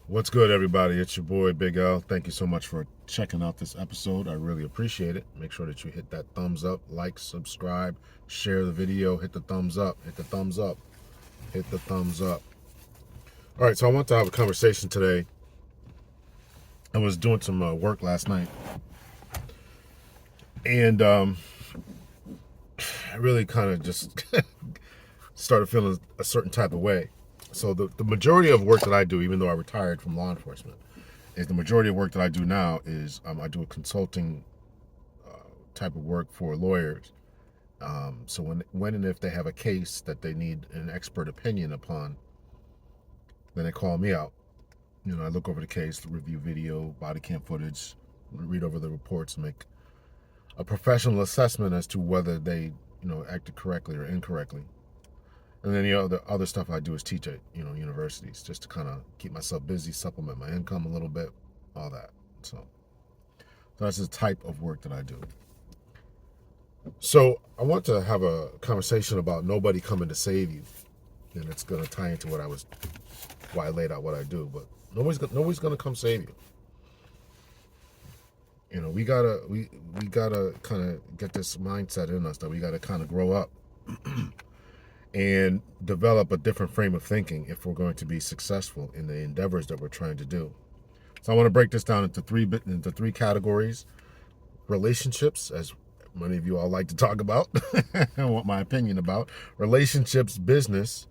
What's good, everybody? It's your boy, Big L. Thank you so much for checking out this episode. I really appreciate it. Make sure that you hit that thumbs up, like, subscribe, share the video, hit the thumbs up, hit the thumbs up, hit the thumbs up. All right, so I want to have a conversation today. I was doing some work last night, and I really kind of just started feeling a certain type of way. So the majority of work that I do, even though I retired from law enforcement, is the majority of work that I do now is I do a consulting type of work for lawyers. So when and if they have a case that they need an expert opinion upon, then they call me out. I look over the case, review video, body cam footage, read over the reports, and make a professional assessment as to whether they, acted correctly or incorrectly. And then the other stuff I do is teach at, universities, just to kind of keep myself busy, supplement my income a little bit, all that. So that's the type of work that I do. So I want to have a conversation about nobody coming to save you, and it's going to tie into why I laid out what I do. But nobody's going to come save you. We gotta kind of get this mindset in us that we gotta kind of grow up and develop a different frame of thinking if we're going to be successful in the endeavors that we're trying to do. So I want to break this down into three categories: relationships, as many of you all like to talk about, and want my opinion about relationships, business,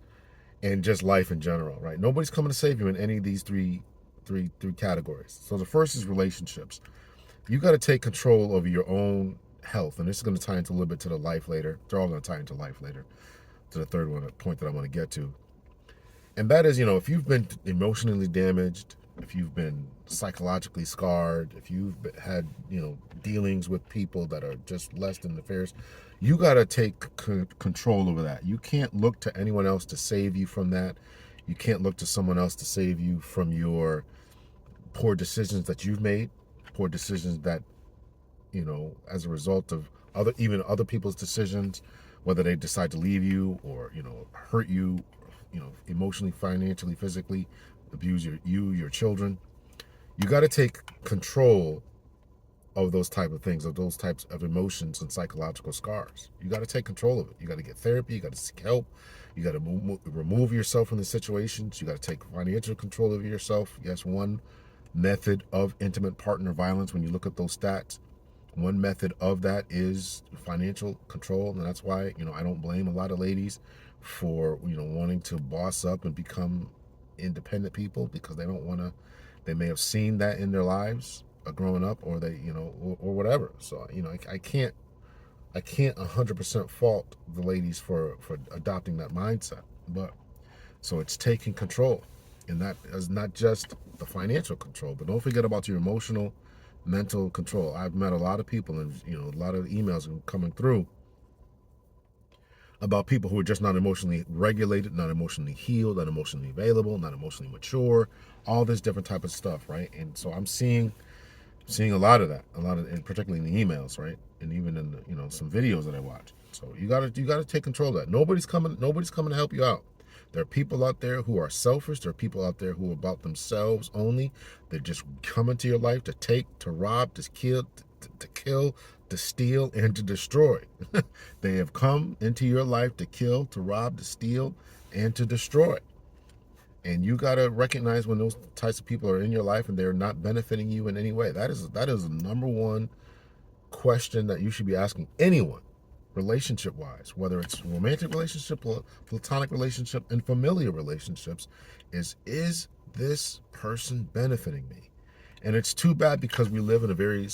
and just life in general. Right? Nobody's coming to save you in any of these three categories. So the first is relationships. You got to take control over your own health, and this is going to tie into a little bit to the life later. They're all going to tie into life later, to the third one, a point that I want to get to. And that is, if you've been emotionally damaged, if you've been psychologically scarred, if you've had, dealings with people that are just less than nefarious, you got to take control over that. You can't look to anyone else to save you from that. You can't look to someone else to save you from your poor decisions that you've made, poor decisions that, as a result of other people's decisions, whether they decide to leave you or, hurt you, emotionally, financially, physically, abuse your children. You got to take control of those type of things, of those types of emotions and psychological scars. You got to take control of it. You got to get therapy. You got to seek help. You got to remove yourself from the situations. You got to take financial control of yourself. Yes, one method of intimate partner violence, when you look at those stats, one method of that is financial control. And that's why, I don't blame a lot of ladies for, wanting to boss up and become independent people, because they may have seen that in their lives growing up, or they, or whatever. So, I can't 100% fault the ladies for adopting that mindset. But so it's taking control. And that is not just the financial control, but don't forget about your emotional, mental control. I've met a lot of people, and a lot of emails coming through about people who are just not emotionally regulated, not emotionally healed, not emotionally available, not emotionally mature, all this different type of stuff, right? And so I'm seeing a lot of that, and particularly in the emails, right? And even in the, some videos that I watch. So you gotta take control of that. Nobody's coming to help you out. There are people out there who are selfish. There are people out there who are about themselves only. They're just come into your life to take, to rob, to kill, to steal, and to destroy. They have come into your life to kill, to rob, to steal, and to destroy. And you got to recognize when those types of people are in your life and they're not benefiting you in any way. That is the number one question that you should be asking anyone, relationship-wise, whether it's romantic relationship, platonic relationship, and familiar relationships, is this person benefiting me? And it's too bad, because we live in a very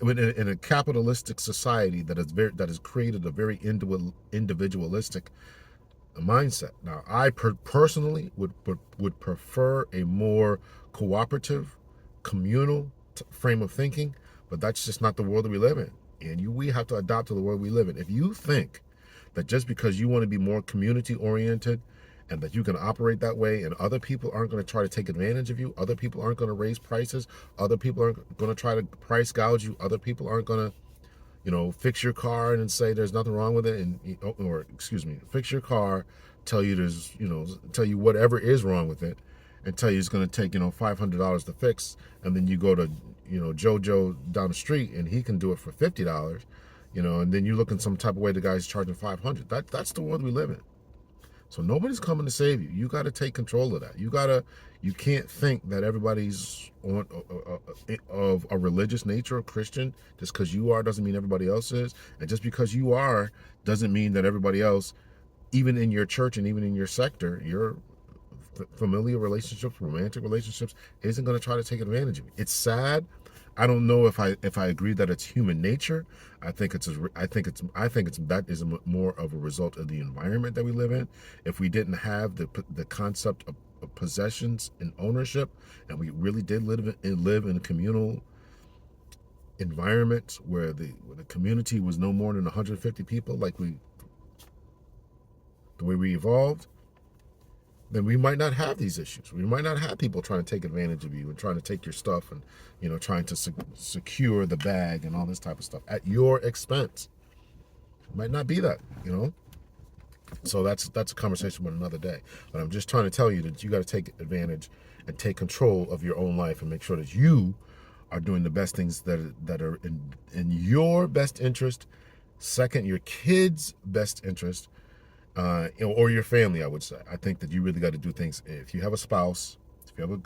in a capitalistic society that has created a very individualistic mindset. Now, I personally would prefer a more cooperative, communal frame of thinking, but that's just not the world that we live in. And we have to adapt to the world we live in. If you think that just because you want to be more community oriented and that you can operate that way, and other people aren't going to try to take advantage of you, other people aren't going to raise prices, other people aren't going to try to price gouge you, other people aren't going to, fix your car and say there's nothing wrong with it, and fix your car, tell you tell you whatever is wrong with it, and tell you it's going to take $500 to fix, and then you go to JoJo down the street and he can do it for $50, and then you look in some type of way the guy's charging $500. That's the world we live in. So nobody's coming to save you. You got to take control of that. You can't think that everybody's of a religious nature, Christian. Just because you are doesn't mean everybody else is, and just because you are doesn't mean that everybody else, even in your church and even in your sector, your familiar relationships, romantic relationships, isn't going to try to take advantage of you. It's sad. I don't know if I agree that it's human nature. I think that is more of a result of the environment that we live in. If we didn't have the concept of possessions and ownership, and we really did live in a communal environment where the community was no more than 150 people, the way we evolved, then we might not have these issues. We might not have people trying to take advantage of you and trying to take your stuff and trying to secure the bag and all this type of stuff at your expense. It might not be that, So that's a conversation for another day. But I'm just trying to tell you that you got to take advantage and take control of your own life and make sure that you are doing the best things that are in your best interest. Second, your kids' best interest. Or your family, I would say. I think that you really got to do things. If you have a spouse, if you have a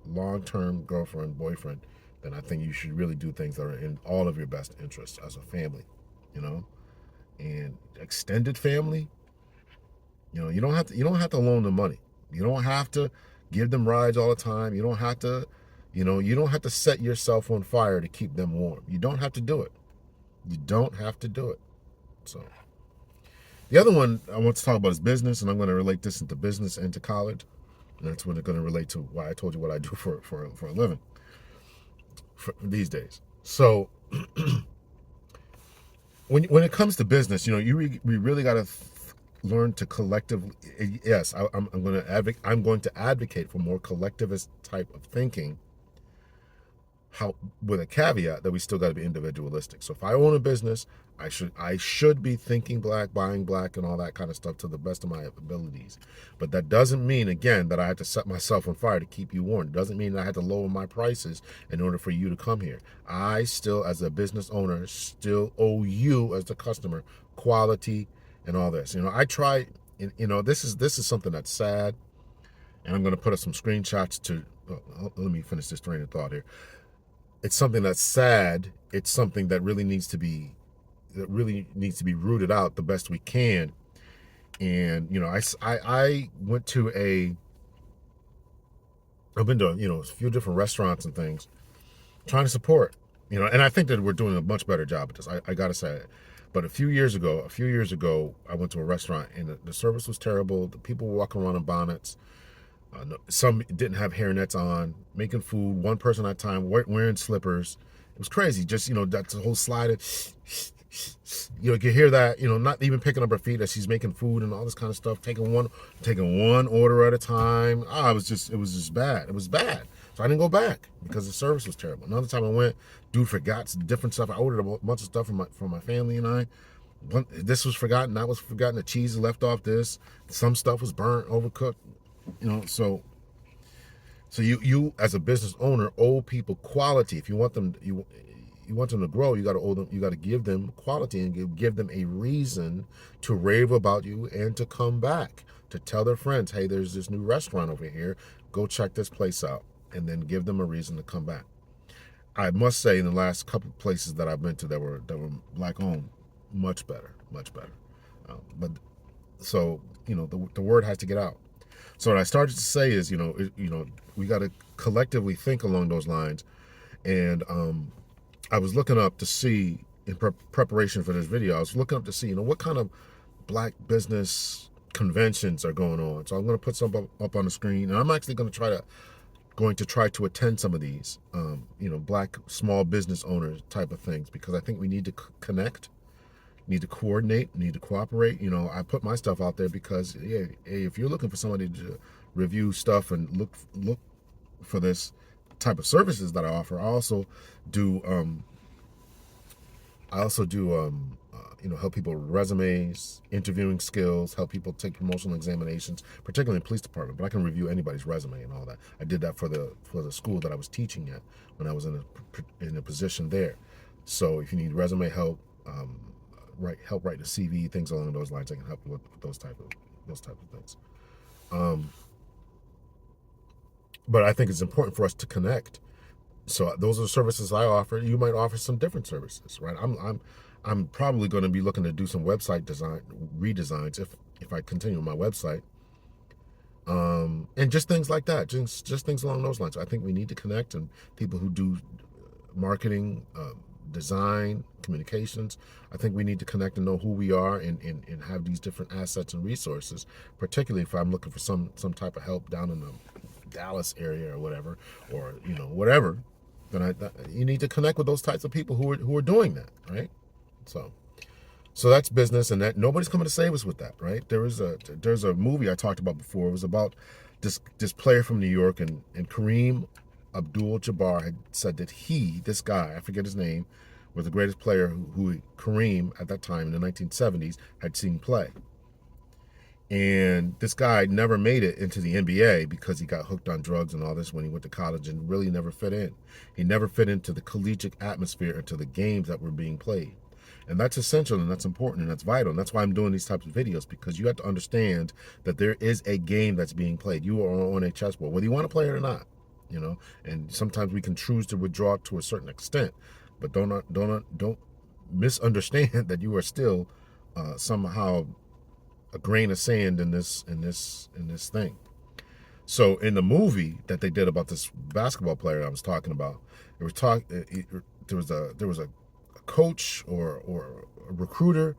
long-term girlfriend, boyfriend, then I think you should really do things that are in all of your best interests as a family, And extended family, you don't have to loan them money. You don't have to give them rides all the time. You don't have to, you don't have to set yourself on fire to keep them warm. You don't have to do it. You don't have to do it. So. The other one I want to talk about is business, and I'm going to relate this into business and to college. And that's when it's going to relate to why I told you what I do for a living these days. So when it comes to business, we really got to learn to collectively. Yes, I'm going to advocate for more collectivist type of thinking. With a caveat that we still got to be individualistic. So if I own a business, I should be thinking black, buying black, and all that kind of stuff to the best of my abilities. But that doesn't mean, again, that I have to set myself on fire to keep you warm. It doesn't mean that I had to lower my prices in order for you to come here. I still, as a business owner, still owe you as the customer quality and all this. I try. This is something that's sad, and I'm going to put up some screenshots to. Let me finish this train of thought here. It's something that's sad. It's something that really needs to be rooted out the best we can. And I went to I've been to a few different restaurants and things, trying to support, and I think that we're doing a much better job at this. I gotta say it. But a few years ago, I went to a restaurant and the service was terrible. The people were walking around in bonnets. Some didn't have hairnets on, making food, one person at a time, wearing slippers. It was crazy. Just, that's the whole slide. You can hear that, not even picking up her feet as she's making food and all this kind of stuff, taking one order at a time. It was just bad. It was bad. So I didn't go back because the service was terrible. Another time I went, dude forgot different stuff. I ordered a bunch of stuff for my family and I. This was forgotten, that was forgotten, the cheese left off this. Some stuff was burnt, overcooked. So you as a business owner owe people quality. If you want them to grow, you got to give them quality and give them a reason to rave about you and to come back, to tell their friends, hey, there's this new restaurant over here, go check this place out, and then give them a reason to come back. I must say, in the last couple of places that I've been to that were black owned, much better. But so the word has to get out. So what I started to say is, we got to collectively think along those lines. And I was looking up to see, in preparation for this video, I was looking up to see, what kind of black business conventions are going on. So I'm going to put some up on the screen, and I'm actually going to try to attend some of these, black small business owners type of things, because I think we need to connect. Need to coordinate, need to cooperate. I put my stuff out there because, hey, if you're looking for somebody to review stuff and look for this type of services that I offer, I also do help people with resumes, interviewing skills, help people take promotional examinations, particularly in the police department. But I can review anybody's resume and all that. I did that for the school that I was teaching at when I was in a position there. So if you need resume help, help write the CV, things along those lines, I can help you with those type of things. But I think it's important for us to connect. So those are the services I offer. You might offer some different services, right? I'm probably going to be looking to do some website redesigns if I continue my website, and just things like that, just things along those lines. I think we need to connect, and people who do marketing, design, communications, I think we need to connect and know who we are and have these different assets and resources, particularly if I'm looking for some type of help down in the Dallas area or whatever, or whatever. Then you need to connect with those types of people who are doing that, right? So that's business, and that nobody's coming to save us with that, right? There's a movie I talked about before. It was about this player from New York, and Kareem Abdul-Jabbar had said that this guy, I forget his name, was the greatest player who Kareem at that time in the 1970s had seen play. And this guy never made it into the NBA because he got hooked on drugs and all this when he went to college, and really never fit in. He never fit into the collegiate atmosphere, into the games that were being played. And that's essential, and that's important, and that's vital. And that's why I'm doing these types of videos, because you have to understand that there is a game that's being played. You are on a chessboard, whether you want to play it or not. And sometimes we can choose to withdraw to a certain extent, but don't misunderstand that you are still somehow a grain of sand in this thing. So in the movie that they did about this basketball player I was talking about, there was a coach or a recruiter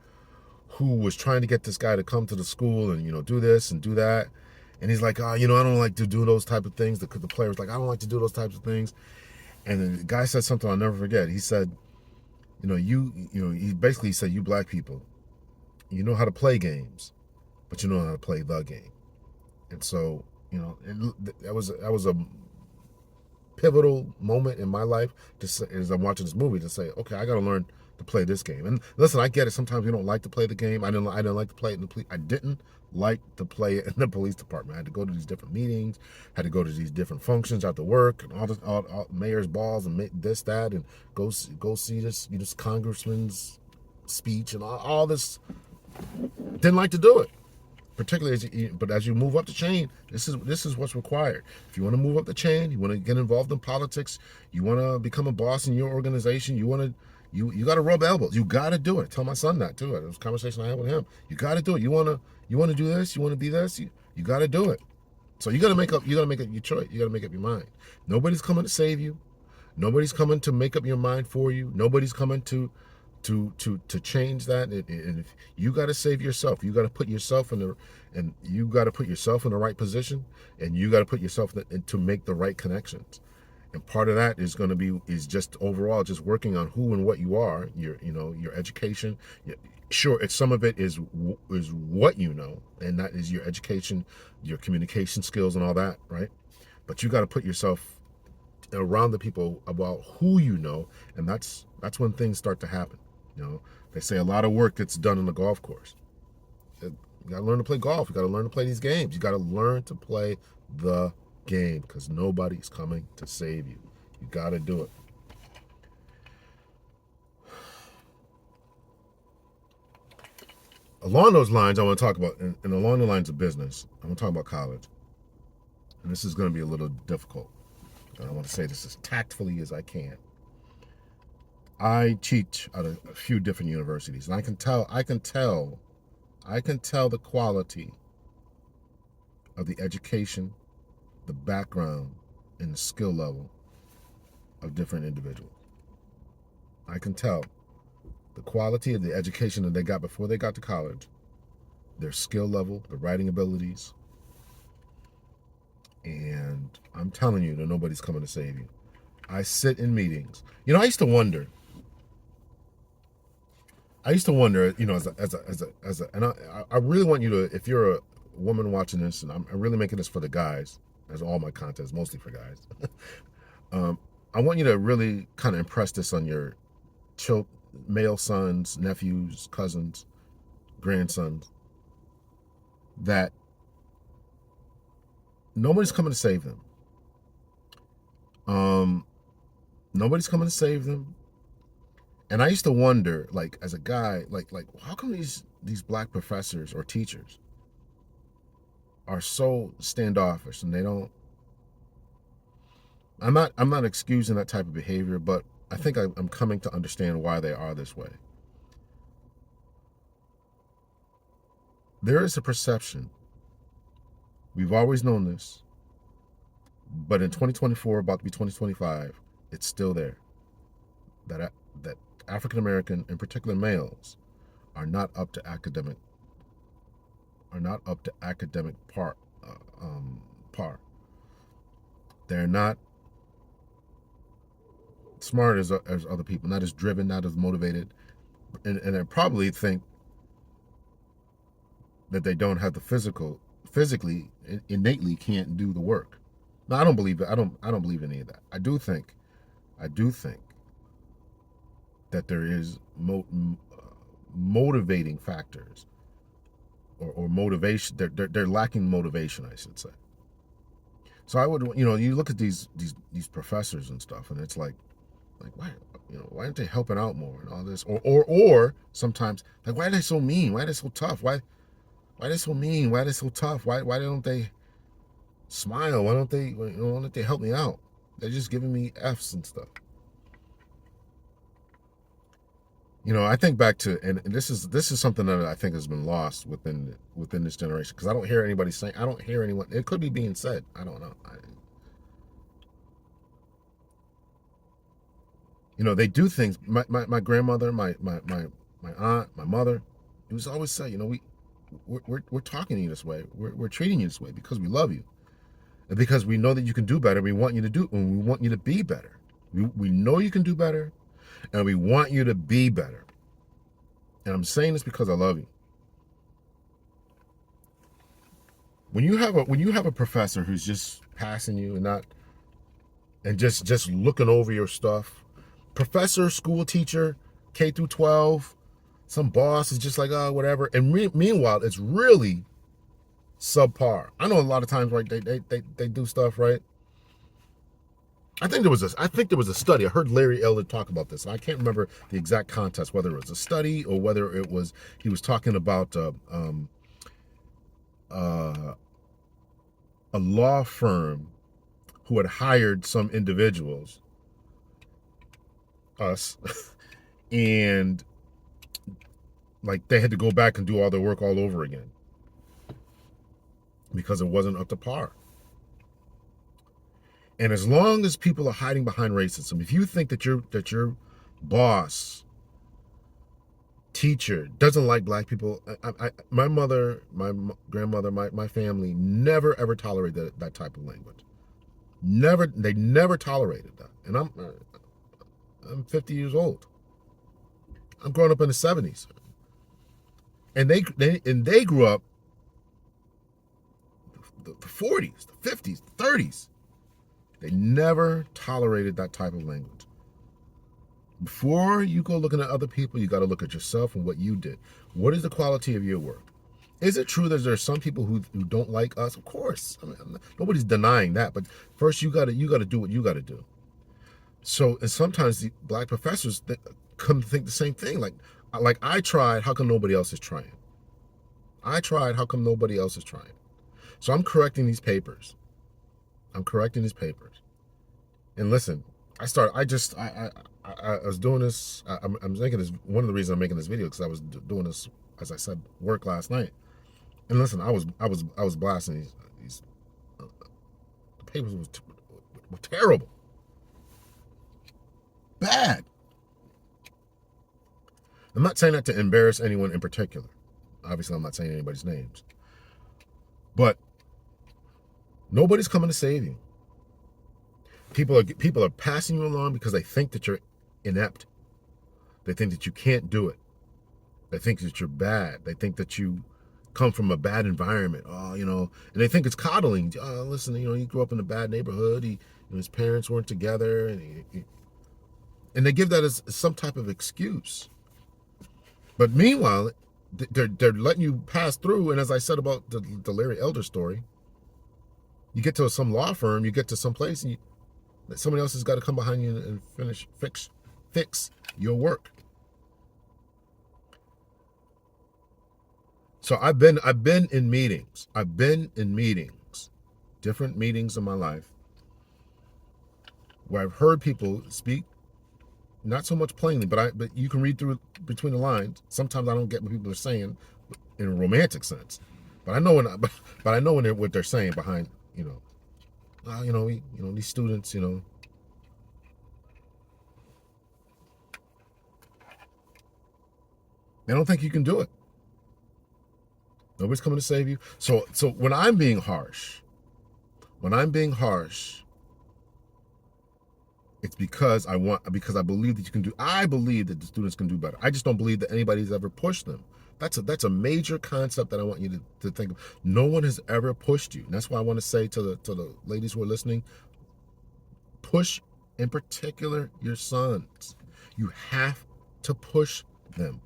who was trying to get this guy to come to the school and do this and do that, and he's like, I don't like to do those type of things. The player was like, I don't like to do those types of things, and then the guy said something I'll never forget. He said, he basically said, you black people, you know how to play games, but you know how to play the game. And so, that was a pivotal moment in my life as I'm watching this movie to say, okay, I got to learn to play this game. And listen, I get it. Sometimes we don't like to play the game. I didn't like to play it in the police. I didn't like to play it in the police department. I had to go to these different meetings, had to go to these different functions after work, and all mayor's balls and this, that, and go see this congressman's speech and all this. Didn't like to do it. Particularly as you move up the chain, this is what's required. If you want to move up the chain, you want to get involved in politics, you want to become a boss in your organization, you got to rub elbows. You got to do it. I tell my son that too. It was a conversation I had with him. You got to do it. You want to do this. You want to be this. You got to do it. So you got to make up your choice. You got to make up your mind. Nobody's coming to save you. Nobody's coming to make up your mind for you. Nobody's coming to change that, and if you got to save yourself, you got to put yourself in the right position, and you got to put yourself to make the right connections. And part of that is just overall just working on who and what you are, your education. Sure, some of it is what you know, and that is your education, your communication skills, and all that, right? But you got to put yourself around the people about who you know, and that's when things start to happen. They say a lot of work gets done on the golf course. You got to learn to play golf. You got to learn to play these games. You got to learn to play the game, because nobody's coming to save you. You got to do it. Along those lines, I want to talk about, and along the lines of business, I want to talk about college. And this is going to be a little difficult. And I want to say this as tactfully as I can. I teach at a few different universities, and I can tell the quality of the education, the background, and the skill level of different individuals. I can tell the quality of the education that they got before they got to college, their skill level, the writing abilities, and I'm telling you that nobody's coming to save you. I sit in meetings. I used to wonder, and I really want you to, if you're a woman watching this, and I'm really making this for the guys, as all my content is mostly for guys. I want you to really kind of impress this on your male sons, nephews, cousins, grandsons, that nobody's coming to save them. Nobody's coming to save them. And I used to wonder, like, as a guy, like how come these black professors or teachers are so standoffish and they don't. I'm not excusing that type of behavior, but I think I'm coming to understand why they are this way. There is a perception. We've always known this, but in 2024, about to be 2025, it's still there. That African American, in particular males, are not up to academic par. They're not smart as other people, not as driven, not as motivated, and I probably think that they don't have the physically, innately can't do the work. Now, I don't believe that. I don't believe any of that. I do think that there is motivating factors or motivation. They're lacking motivation, I should say. So I would, you look at these professors and stuff, and it's like why, why aren't they helping out more and all this, or sometimes like, why are they so mean? Why are they so tough? Why are they so mean? Why are they so tough? Why don't they smile? Why don't they help me out? They're just giving me F's and stuff. I think back to, and this is something that I think has been lost within this generation, because I don't hear anybody saying, I don't hear anyone. It could be being said. I don't know. They do things. My grandmother, my aunt, my mother, it was always say, we're talking to you this way. We're treating you this way because we love you, and because we know that you can do better. We want you to do, and we want you to be better. We know you can do better, and we want you to be better. And I'm saying this because I love you. When you have a professor who's just passing you and just looking over your stuff, professor, school teacher, K through 12, some boss is just like, oh, whatever. And meanwhile, it's really subpar. I know a lot of times, right? They do stuff, right? I think there was a study. I heard Larry Elder talk about this. I can't remember the exact context, whether it was a study or whether it was he was talking about a law firm who had hired some individuals, us, and like they had to go back and do all their work all over again because it wasn't up to par. And as long as people are hiding behind racism, if you think that your boss, teacher doesn't like black people, my mother, my grandmother, my family never ever tolerated that type of language. They never tolerated that. And I'm 50 years old. I'm growing up in the 70s, and they grew up the 40s, the 50s, the 30s. They never tolerated that type of language. Before you go looking at other people, you got to look at yourself and what you did. What is the quality of your work? Is it true that there are some people who don't like us? Of course. I mean, nobody's denying that. But first, you got to do what you got to do. So, and sometimes the black professors come to think the same thing. Like I tried. How come nobody else is trying? I tried. How come nobody else is trying? So I'm correcting these papers. And listen, I was doing this. I'm making this. One of the reasons I'm making this video because I was doing this, as I said, work last night. And listen, I was blasting these the papers were terrible, bad. I'm not saying that to embarrass anyone in particular. Obviously, I'm not saying anybody's names, but nobody's coming to save you. People are passing you along because they think that you're inept. They think that you can't do it. They think that you're bad. They think that you come from a bad environment. Oh, and they think it's coddling. Oh, listen, he grew up in a bad neighborhood. His parents weren't together, and And they give that as some type of excuse. But meanwhile, they're letting you pass through. And as I said about the Larry Elder story, you get to some law firm, you get to some place, and somebody else has got to come behind you and fix your work. So I've been in meetings. Different meetings in my life, where I've heard people speak, not so much plainly, but you can read through between the lines. Sometimes I don't get what people are saying in a romantic sense, but I know what they're saying behind, these students, they don't think you can do it. Nobody's coming to save you. So when I'm being harsh, it's because I believe that you can do. I believe that the students can do better. I just don't believe that anybody's ever pushed them. That's a major concept that I want you to think of. No one has ever pushed you. And that's why I want to say to the ladies who are listening, push, in particular, your sons. You have to push them.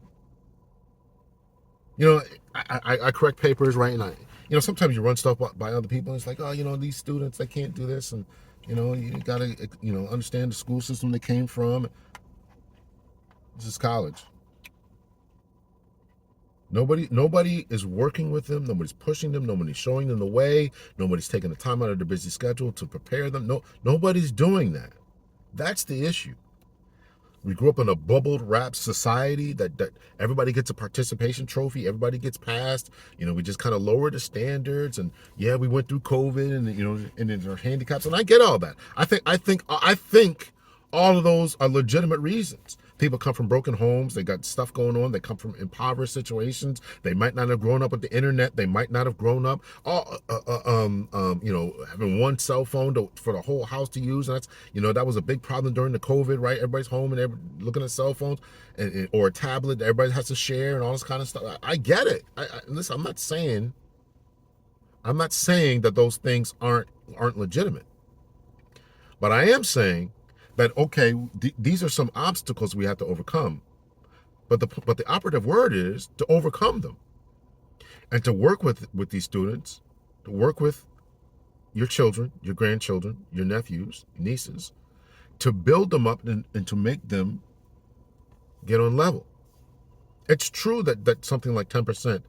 I correct papers, right? And sometimes you run stuff by other people, and it's like, oh, these students, they can't do this, and you gotta, understand the school system they came from. This is college. Nobody is working with them. Nobody's pushing them. Nobody's showing them the way. Nobody's taking the time out of their busy schedule to prepare them. Nobody's doing that. That's the issue. We grew up in a bubbled wrap society that everybody gets a participation trophy. Everybody gets passed. We just kind of lowered the standards, and yeah, we went through COVID, and there are handicaps, and I get all that. I think all of those are legitimate reasons. People come from broken homes. They got stuff going on. They come from impoverished situations. They might not have grown up with the internet. They might not have grown up, having one cell phone for the whole house to use. And that's, that was a big problem during the COVID, right? Everybody's home and they're looking at cell phones or a tablet that everybody has to share and all this kind of stuff. I get it. Listen, I'm not saying that those things aren't legitimate, but I am saying that, okay, these are some obstacles we have to overcome. But the operative word is to overcome them. And to work with these students, to work with your children, your grandchildren, your nephews, nieces, to build them up and to make them get on level. It's true that something like 10%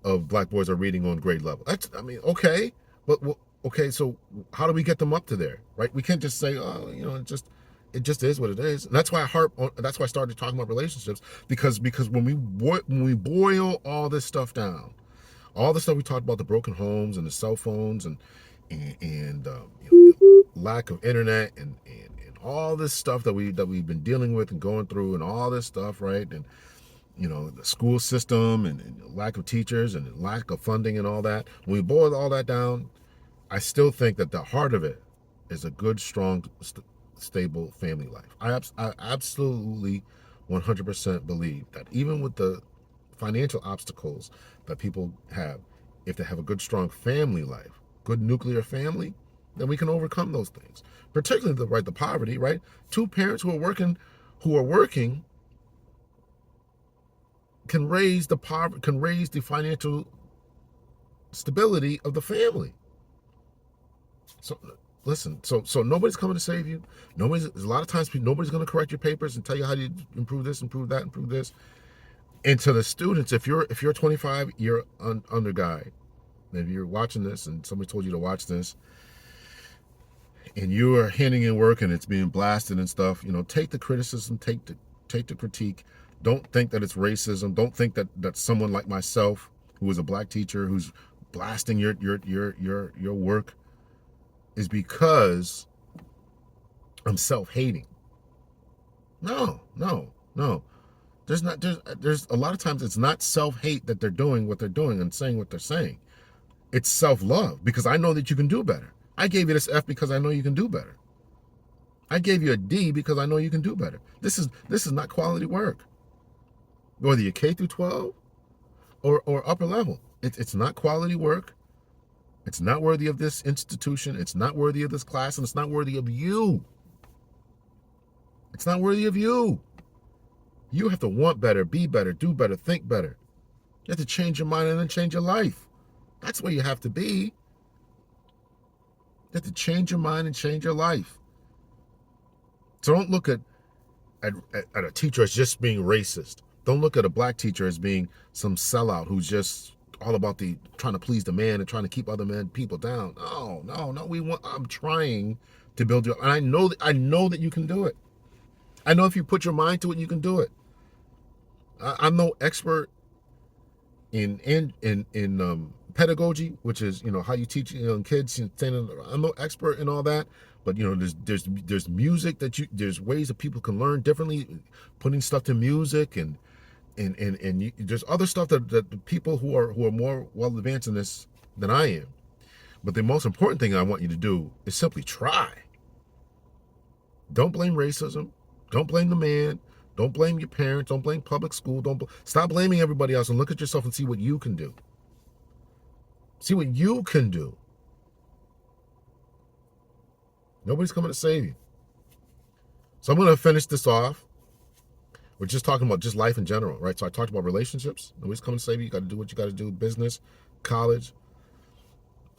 of black boys are reading on grade level. Okay. But okay, so how do we get them up to there, right? We can't just say, it just is what it is. And that's why that's why I started talking about relationships, because when we boil all this stuff down, all the stuff we talked about, the broken homes and the cell phones and lack of internet and all this stuff that we've been dealing with and going through and all this stuff, right? And the school system and lack of teachers and lack of funding and all that. When we boil all that down, I still think that the heart of it is a good, strong, stable family life. I absolutely 100% believe that even with the financial obstacles that people have, if they have a good, strong family life, good nuclear family, then we can overcome those things. Particularly the poverty, right? Two parents who are working can raise the financial stability of the family. So listen, so nobody's coming to save you. A lot of times nobody's going to correct your papers and tell you how to improve this, improve that, improve this. And to the students, if you're a 25 year under guy, maybe you're watching this and somebody told you to watch this, and you are handing in work and it's being blasted and stuff, take the criticism, take the critique. Don't think that it's racism. Don't think that someone like myself, who is a black teacher, who's blasting your work, is because I'm self-hating. No. There's a lot of times it's not self-hate that they're doing what they're doing and saying what they're saying. It's self-love, because I know that you can do better. I gave you this F because I know you can do better. I gave you a D because I know you can do better. This is not quality work. Whether you're K through 12 or upper level, it's not quality work. It's not worthy of this institution. It's not worthy of this class, and it's not worthy of you. It's not worthy of you. You have to want better, be better, do better, think better. You have to change your mind and then change your life. That's where you have to be. You have to change your mind and change your life. So don't look at a teacher as just being racist. Don't look at a black teacher as being some sellout who's just all about the trying to please the man and trying to keep other people down. No. I'm trying to build your, and I know that you can do it. I know if you put your mind to it, you can do it. I'm no expert in pedagogy, which is how you teach kids. I'm no expert in all that, but there's music there's ways that people can learn differently, putting stuff to music and there's other stuff that the people who are more well advanced in this than I am. But the most important thing I want you to do is simply try. Don't blame racism. Don't blame the man. Don't blame your parents. Don't blame public school. Stop blaming everybody else and look at yourself and see what you can do. See what you can do. Nobody's coming to save you. So I'm going to finish this off. We're just talking about just life in general, right? So I talked about relationships. Nobody's coming to save you. You got to do what you got to do. Business, college.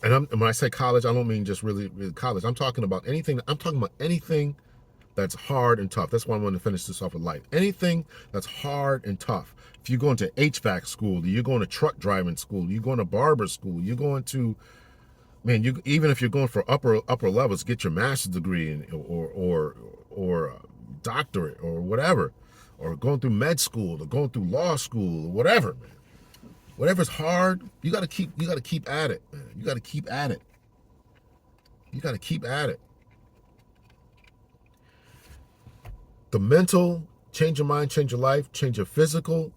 And when I say college, I don't mean just really college. I'm talking about anything. I'm talking about anything that's hard and tough. That's why I want to finish this off with life. Anything that's hard and tough. If you're going to HVAC school, you're going to truck driving school, you're going to barber school, you're going to, even if you're going for upper levels, get your master's degree or doctorate or whatever, or going through med school or going through law school or whatever, man. Whatever's hard, you got to keep at it, man. You got to keep at it. You got to keep at it. The mental, change your mind, change your life, change your physical,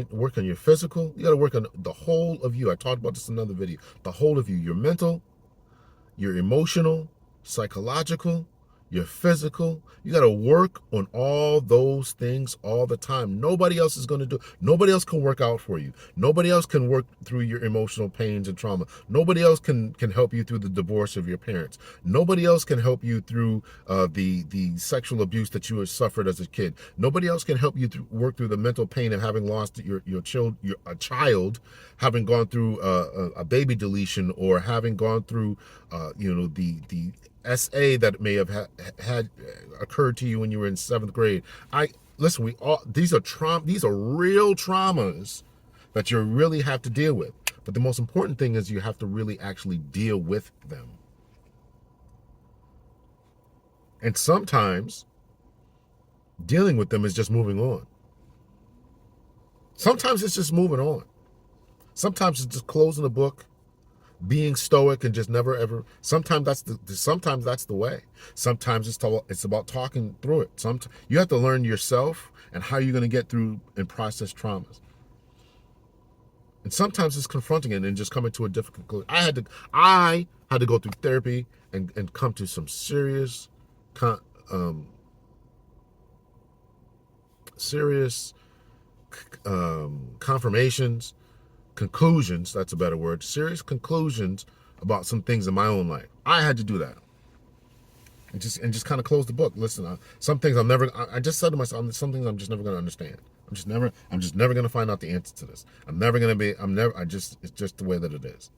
work on your physical. You got to work on the whole of you. I talked about this in another video. The whole of you, your mental, your emotional, psychological, your physical. You got to work on all those things all the time. Nobody else is going to do. Nobody else can work out for you. Nobody else can work through your emotional pains and trauma. Nobody else can help you through the divorce of your parents. Nobody else can help you through the sexual abuse that you have suffered as a kid. Nobody else can help you work through the mental pain of having lost a child, having gone through a baby deletion, or having gone through the SA that may have had occurred to you when you were in 7th grade. These are real traumas that you really have to deal with. But the most important thing is you have to really actually deal with them. And sometimes dealing with them is just moving on. Sometimes it's just moving on. Sometimes it's just closing the book, being stoic and just never ever. Sometimes that's the way. Sometimes it's about talking through it. You have to learn yourself and how you're going to get through and process traumas. And sometimes it's confronting it and just coming to a difficult conclusion. I had to go through therapy and come to some serious confirmations, conclusions, that's a better word, serious conclusions about some things in my own life. I had to do that. And just kind of close the book. Listen, some things I just said to myself, some things I'm just never going to understand. I'm just never going to find out the answer to this. It's just the way that it is.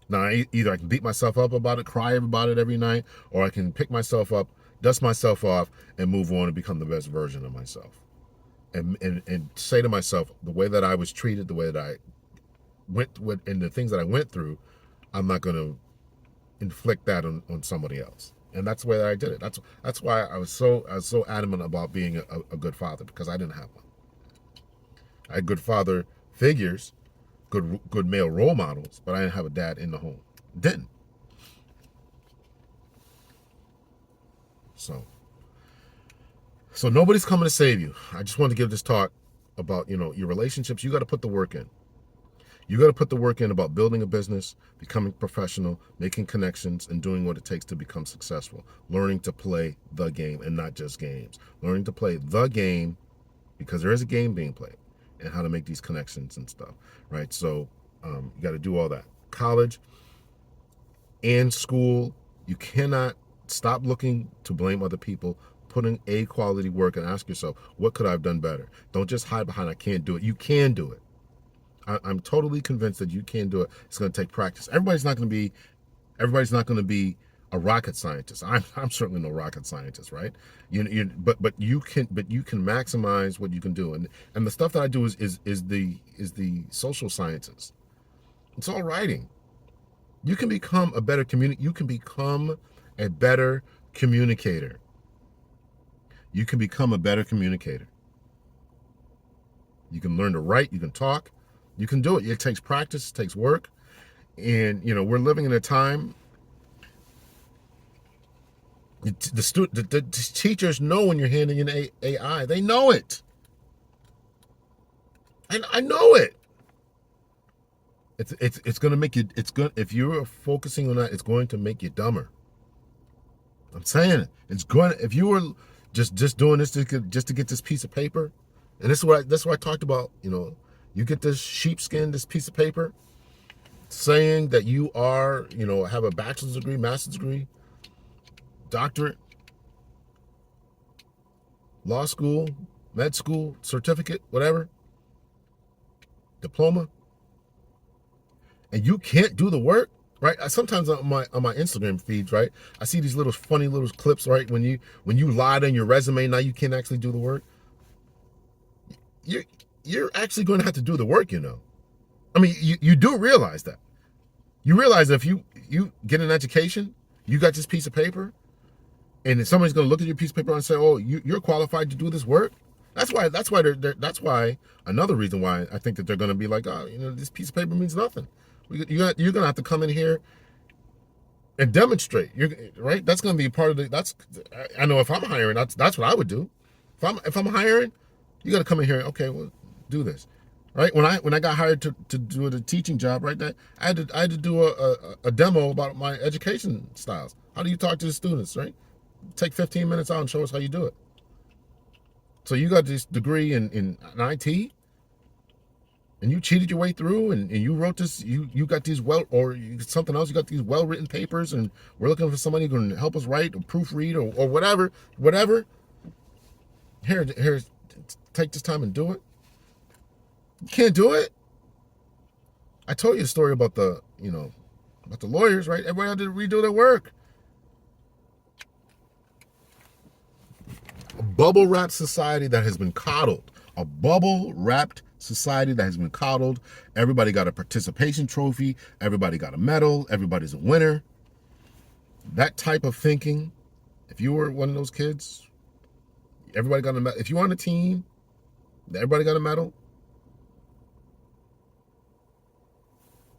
Now, either I can beat myself up about it, cry about it every night, or I can pick myself up, dust myself off, and move on and become the best version of myself. And say to myself, the way that I was treated, the way that I went with, and the things that I went through, I'm not going to inflict that on somebody else. And that's the way that I did it. That's why I was so adamant about being a good father, because I didn't have one. I had good father figures, good male role models, but I didn't have a dad in the home. Didn't. So nobody's coming to save you. I just want to give this talk about, your relationships. You got to put the work in. You got to put the work in about building a business, becoming professional, making connections, and doing what it takes to become successful. Learning to play the game and not just games. Learning to play the game, because there is a game being played, and how to make these connections and stuff, right? So you got to do all that. College and school, you cannot Stop looking to blame other people. Put in a quality work and ask yourself, what could I have done better? Don't just hide behind I can't do it. You can do it. I'm totally convinced that you can do it. It's going to take practice. Everybody's not going to be a rocket scientist. I'm certainly no rocket scientist, right? But you can maximize what you can do. And the stuff that I do is the social sciences. It's all writing. You can become a better You can become a better communicator. You can become a better communicator. You can learn to write. You can talk. You can do it. It takes practice. It takes work. And, we're living in a time, the teachers know when you're handing in AI. They know it. I know it. It's going to make you, if you're focusing on that, it's going to make you dumber. I'm saying it. If you were just doing this just to get this piece of paper, and that's what I talked about, you get this sheepskin, this piece of paper, saying that you are, have a bachelor's degree, master's degree, doctorate, law school, med school, certificate, whatever, diploma, and you can't do the work, right? Sometimes on my Instagram feeds, right, I see these funny little clips, right? When you lied on your resume, now you can't actually do the work. You're actually going to have to do the work, I mean, you do realize that. You realize that if you get an education, you got this piece of paper, and then somebody's going to look at your piece of paper and say, "Oh, you're qualified to do this work." That's why another reason why I think that they're going to be like, "Oh, this piece of paper means nothing." You're going to have to come in here and demonstrate. Right. That's going to be part of I know if I'm hiring, that's what I would do. If I'm hiring, you got to come in here. Okay, well, do this. Right. When I got hired to do the teaching job, right, that I had to do a demo about my education styles. How do you talk to the students, right? Take 15 minutes out and show us how you do it. So you got this degree in IT, and you cheated your way through, and you wrote this. You got these something else. You got these well-written papers, and we're looking for somebody who can help us write or proofread or whatever. Here, take this time and do it. You can't do it. I told you the story about the lawyers, right? Everybody had to redo their work. A bubble-wrapped society that has been coddled. A bubble-wrapped society that has been coddled. Everybody got a participation trophy. Everybody got a medal. Everybody's a winner. That type of thinking, if you were one of those kids, everybody got a medal. If you were on a team, everybody got a medal.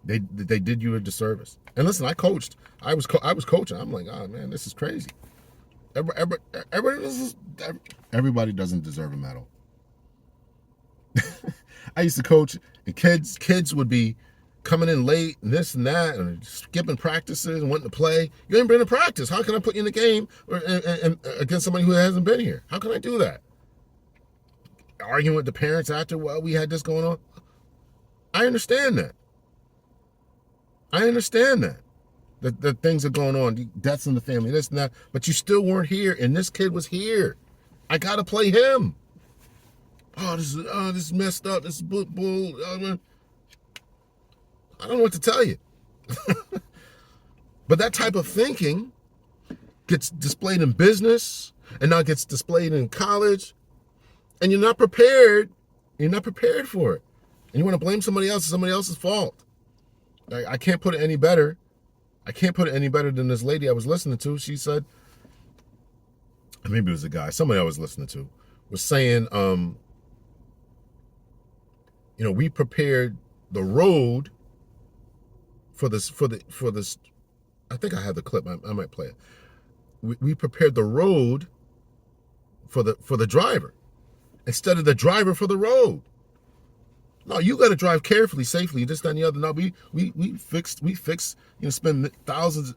They did you a disservice. And listen, I coached. I was coaching. I'm like, oh man, this is crazy. Everybody doesn't deserve a medal. I used to coach, and kids would be coming in late and this and that, and skipping practices and wanting to play. You ain't been to practice. How can I put you in the game and against somebody who hasn't been here? How can I do that? Arguing with the parents after, well, we had this going on. I understand that. That things are going on, deaths in the family, this and that, but you still weren't here, and this kid was here. I gotta play him. This is messed up. This is bull. I don't know what to tell you. But that type of thinking gets displayed in business, and now gets displayed in college, and you're not prepared. You're not prepared for it, and you want to blame somebody else. It's somebody else's fault. I can't put it any better. I can't put it any better than this lady I was listening to. She said, maybe it was a guy, somebody I was listening to, was saying, we prepared the road for this. I think I have the clip. I might play it. We prepared the road for the driver instead of the driver for the road. No, you got to drive carefully, safely, this, that, and the other. No, we fixed, spend thousands.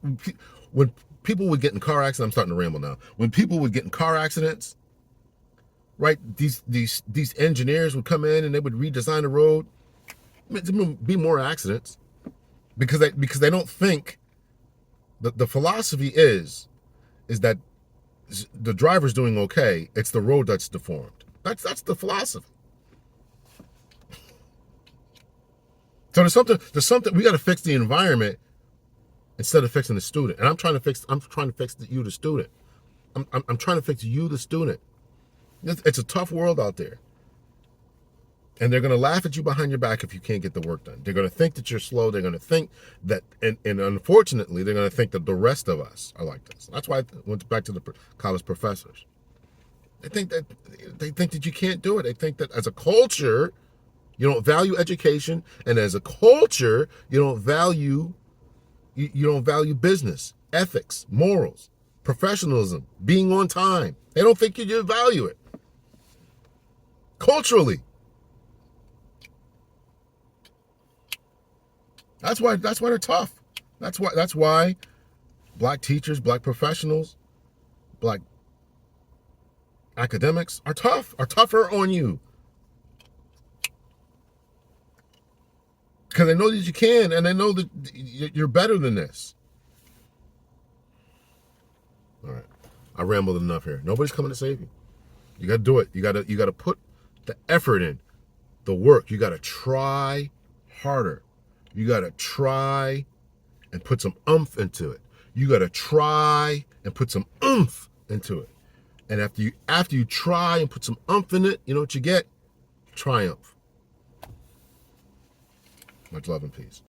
When people would get in car accidents, I'm starting to ramble now. When people would get in car accidents, right, these engineers would come in and they would redesign the road. There would be more accidents because they don't think that the philosophy is is that the driver's doing okay. It's the road that's deformed. That's the philosophy. So there's something we got to fix the environment instead of fixing the student. And I'm trying to fix you, the student. I'm trying to fix you, the student. It's a tough world out there. And they're going to laugh at you behind your back if you can't get the work done. They're going to think that you're slow. They're going to think that, and unfortunately, they're going to think that the rest of us are like this. That's why I went back to the college professors. They think that you can't do it. They think that as a culture, you don't value education, and as a culture, you don't value business, ethics, morals, professionalism, being on time. They don't think you value it culturally. That's why they're tough. That's why black teachers, black professionals, black academics are tougher on you. Because they know that you can, and they know that you're better than this. All right. I rambled enough here. Nobody's coming to save you. You got to do it. You got to put the effort in, the work. You got to try harder. You got to try and put some oomph into it. You got to try and put some oomph into it. And after you try and put some oomph in it, you know what you get? Triumph. Much love and peace.